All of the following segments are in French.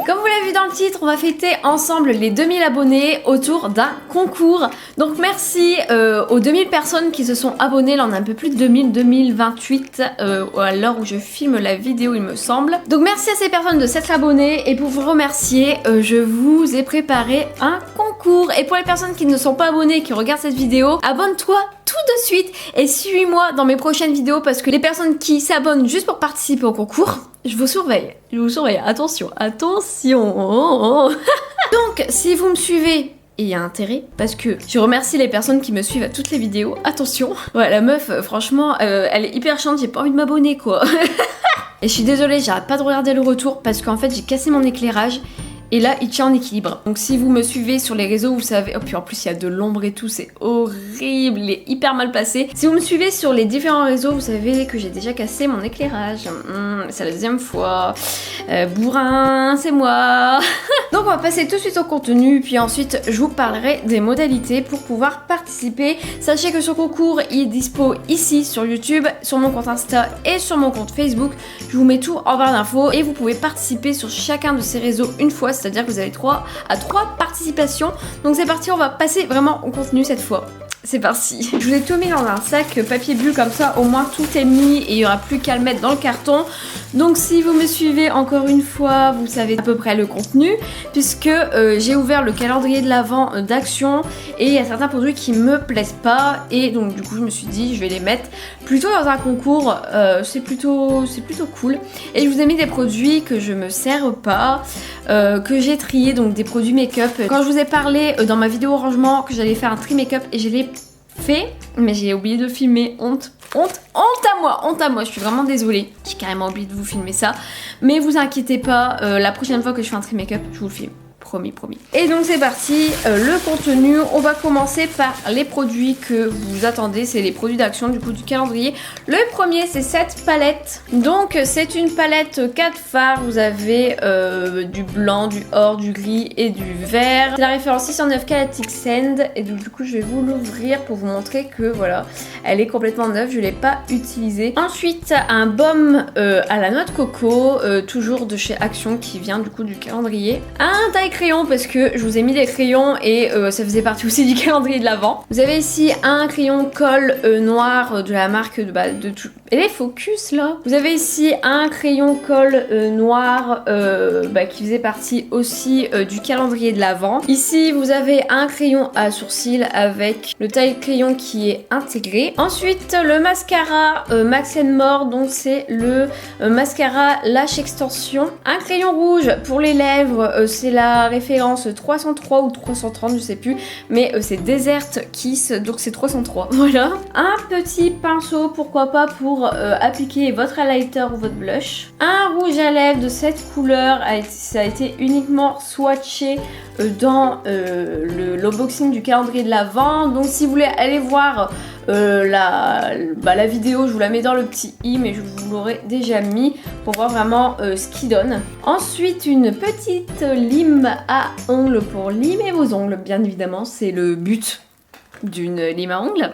Comme vous l'avez vu dans le titre, on va fêter ensemble les 2000 abonnés autour d'un concours. Donc merci aux 2000 personnes qui se sont abonnées. Là on a un peu plus de 2028 à l'heure où je filme la vidéo il me semble. Donc merci à ces personnes de s'être abonnées et pour vous remercier, je vous ai préparé un concours. Et pour les personnes qui ne sont pas abonnées et qui regardent cette vidéo, abonne-toi tout de suite et suis-moi dans mes prochaines vidéos parce que les personnes qui s'abonnent juste pour participer au concours, je vous surveille, attention, attention. Donc si vous me suivez, il y a intérêt parce que je remercie les personnes qui me suivent à toutes les vidéos, attention. Ouais, la meuf, franchement, elle est hyper chiante, j'ai pas envie de m'abonner quoi. Et je suis désolée, j'arrête pas de regarder le retour parce qu'en fait j'ai cassé mon éclairage. Et là, il tient en équilibre. Donc si vous me suivez sur les réseaux, vous savez... Oh, puis en plus, il y a de l'ombre et tout, c'est horrible, il est hyper mal placé. Si vous me suivez sur les différents réseaux, vous savez que j'ai déjà cassé mon éclairage. C'est la deuxième fois. Bourrin, c'est moi. Donc on va passer tout de suite au contenu, puis ensuite, je vous parlerai des modalités pour pouvoir participer. Sachez que ce concours, il est dispo ici sur YouTube, sur mon compte Insta et sur mon compte Facebook. Je vous mets tout en barre d'infos et vous pouvez participer sur chacun de ces réseaux une fois. C'est-à-dire que vous avez 3 participations. Donc c'est parti, on va passer vraiment au contenu cette fois. C'est parti. Je vous ai tout mis dans un sac papier bulle comme ça, au moins tout est mis et il n'y aura plus qu'à le mettre dans le carton. Donc si vous me suivez encore une fois, vous savez à peu près le contenu puisque j'ai ouvert le calendrier de l'Avent d'Action et il y a certains produits qui me plaisent pas et donc du coup je me suis dit je vais les mettre plutôt dans un concours, c'est plutôt cool. Et je vous ai mis des produits que je me sers pas, que j'ai trié, donc des produits make-up. Quand je vous ai parlé dans ma vidéo rangement que j'allais faire un tri make-up et je l'ai fait, mais j'ai oublié de filmer, honte à moi, je suis vraiment désolée. J'ai carrément oublié de vous filmer ça. Mais vous inquiétez pas, la prochaine fois que je fais un tri make-up, je vous le filme. Promis. Et donc c'est parti, le contenu, on va commencer par les produits que vous attendez, c'est les produits d'Action du coup du calendrier. Le premier c'est cette palette, donc c'est une palette 4 fards, vous avez du blanc, du or, du gris et du vert. C'est la référence 609 Kalatic Sand et donc du coup je vais vous l'ouvrir pour vous montrer que voilà, elle est complètement neuve, je l'ai pas utilisée. Ensuite un baume à la noix de coco, toujours de chez Action qui vient du coup du calendrier. Un taille crayon parce que je vous ai mis des crayons et ça faisait partie aussi du calendrier de l'Avent. Vous avez ici un crayon colle noir de la marque de tout. Et les focus là. Vous avez ici un crayon colle noir qui faisait partie aussi du calendrier de l'Avent. Ici vous avez un crayon à sourcils avec le taille crayon qui est intégré. Ensuite le mascara Max More, donc c'est le mascara Lash Extension. Un crayon rouge pour les lèvres, c'est la référence 303 ou 330 je sais plus, mais c'est Desert Kiss, donc c'est 303, voilà. Un petit pinceau, pourquoi pas pour appliquer votre highlighter ou votre blush. Un rouge à lèvres de cette couleur, ça a été uniquement swatché dans l'unboxing du calendrier de l'Avent, donc si vous voulez aller voir la vidéo, je vous la mets dans le petit i, mais je vous l'aurai déjà mis pour voir vraiment ce qu'il donne. Ensuite une petite lime à ongles pour limer vos ongles, bien évidemment, c'est le but d'une lime à ongles.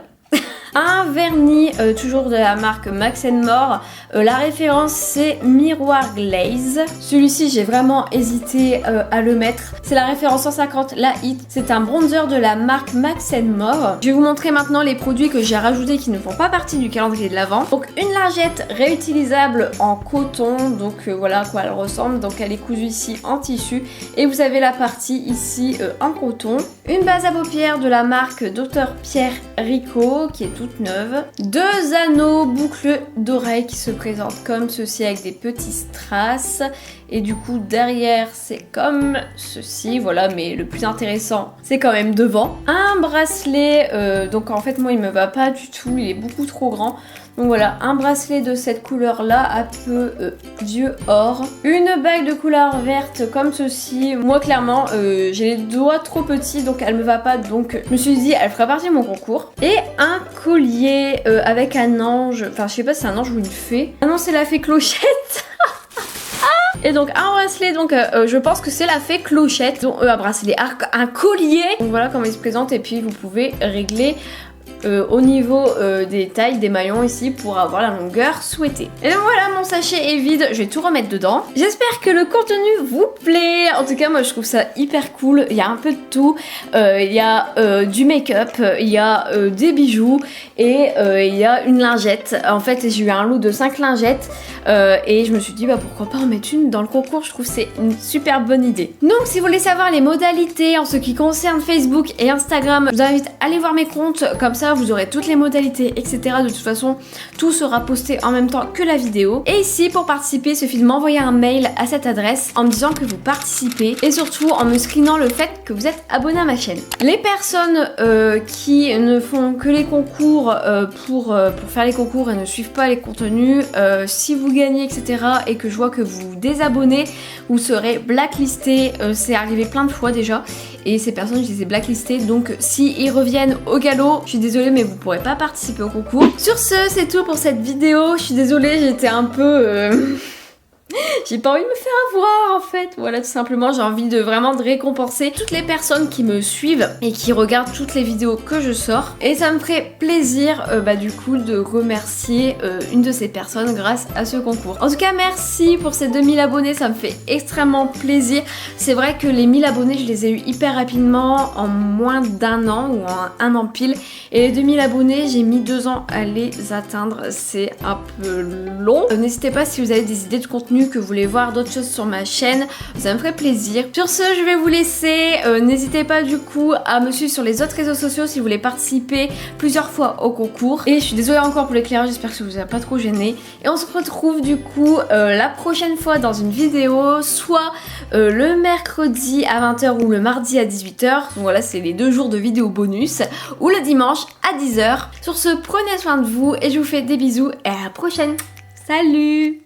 Un vernis, toujours de la marque Max More, la référence c'est Miroir Glaze. Celui-ci j'ai vraiment hésité à le mettre. C'est la référence 150, la Hit. C'est un bronzer de la marque Max More. Je vais vous montrer maintenant les produits que j'ai rajoutés qui ne font pas partie du calendrier de l'Avent. Donc une lingette réutilisable en coton, donc voilà à quoi elle ressemble. Donc elle est cousue ici en tissu et vous avez la partie ici en coton. Une base à paupières de la marque Dr Pierre Rico qui est toute neuve. 2 anneaux boucles d'oreilles qui se présentent comme ceci avec des petits strass et du coup derrière c'est comme ceci, voilà, mais le plus intéressant c'est quand même devant. Un bracelet, donc en fait moi il me va pas du tout, il est beaucoup trop grand. Donc voilà, un bracelet de cette couleur là, un peu vieux or. Une bague de couleur verte comme ceci. Moi clairement, j'ai les doigts trop petits donc elle me va pas. Donc je me suis dit, elle fera partie de mon concours. Et un collier avec un ange. Enfin je sais pas si c'est un ange ou une fée. Ah non, c'est la fée Clochette. Et donc un bracelet, donc je pense que c'est la fée Clochette. Donc un bracelet, un collier. Donc voilà comment il se présente et puis vous pouvez régler au niveau des tailles des maillons ici pour avoir la longueur souhaitée. Et donc voilà, mon sachet est vide, je vais tout remettre dedans. J'espère que le contenu vous plaît. En tout cas, moi je trouve ça hyper cool. Il y a un peu de tout. Il y a du make-up, il y a des bijoux et il y a une lingette. En fait, j'ai eu un lot de 5 lingettes et je me suis dit bah pourquoi pas en mettre une dans le concours. Je trouve que c'est une super bonne idée. Donc si vous voulez savoir les modalités en ce qui concerne Facebook et Instagram, je vous invite à aller voir mes comptes. Comme ça, vous aurez toutes les modalités, etc. De toute façon, tout sera posté en même temps que la vidéo. Et ici, pour participer, il suffit de m'envoyer un mail à cette adresse en me disant que vous participez et surtout en me screenant le fait que vous êtes abonné à ma chaîne. Les personnes qui ne font que les concours pour faire les concours et ne suivent pas les contenus, si vous gagnez, etc. et que je vois que vous désabonnez, vous serez blacklisté. C'est arrivé plein de fois déjà. Et ces personnes, je les ai blacklistées, donc si ils reviennent au galop, je suis désolée mais vous pourrez pas participer au concours. Sur ce, c'est tout pour cette vidéo. Je suis désolée, j'étais un peu... J'ai pas envie de me faire avoir en fait, voilà tout simplement, j'ai envie de vraiment de récompenser toutes les personnes qui me suivent et qui regardent toutes les vidéos que je sors. Et ça me ferait plaisir du coup de remercier une de ces personnes grâce à ce concours. En tout cas merci pour ces 2000 abonnés, ça me fait extrêmement plaisir. C'est vrai que les 1000 abonnés je les ai eu hyper rapidement, en moins d'un an ou en un an pile. Et les 2000 abonnés j'ai mis 2 ans à les atteindre, c'est un peu long. N'hésitez pas si vous avez des idées de contenu, que vous voulez voir d'autres choses sur ma chaîne, ça me ferait plaisir. Sur ce, je vais vous laisser. N'hésitez pas du coup à me suivre sur les autres réseaux sociaux si vous voulez participer plusieurs fois au concours. Et je suis désolée encore pour l'éclairage, j'espère que ça vous a pas trop gêné. Et on se retrouve du coup la prochaine fois dans une vidéo, soit le mercredi à 20h ou le mardi à 18h. Donc voilà, c'est les 2 jours de vidéo bonus. Ou le dimanche à 10h. Sur ce, prenez soin de vous et je vous fais des bisous et à la prochaine. Salut!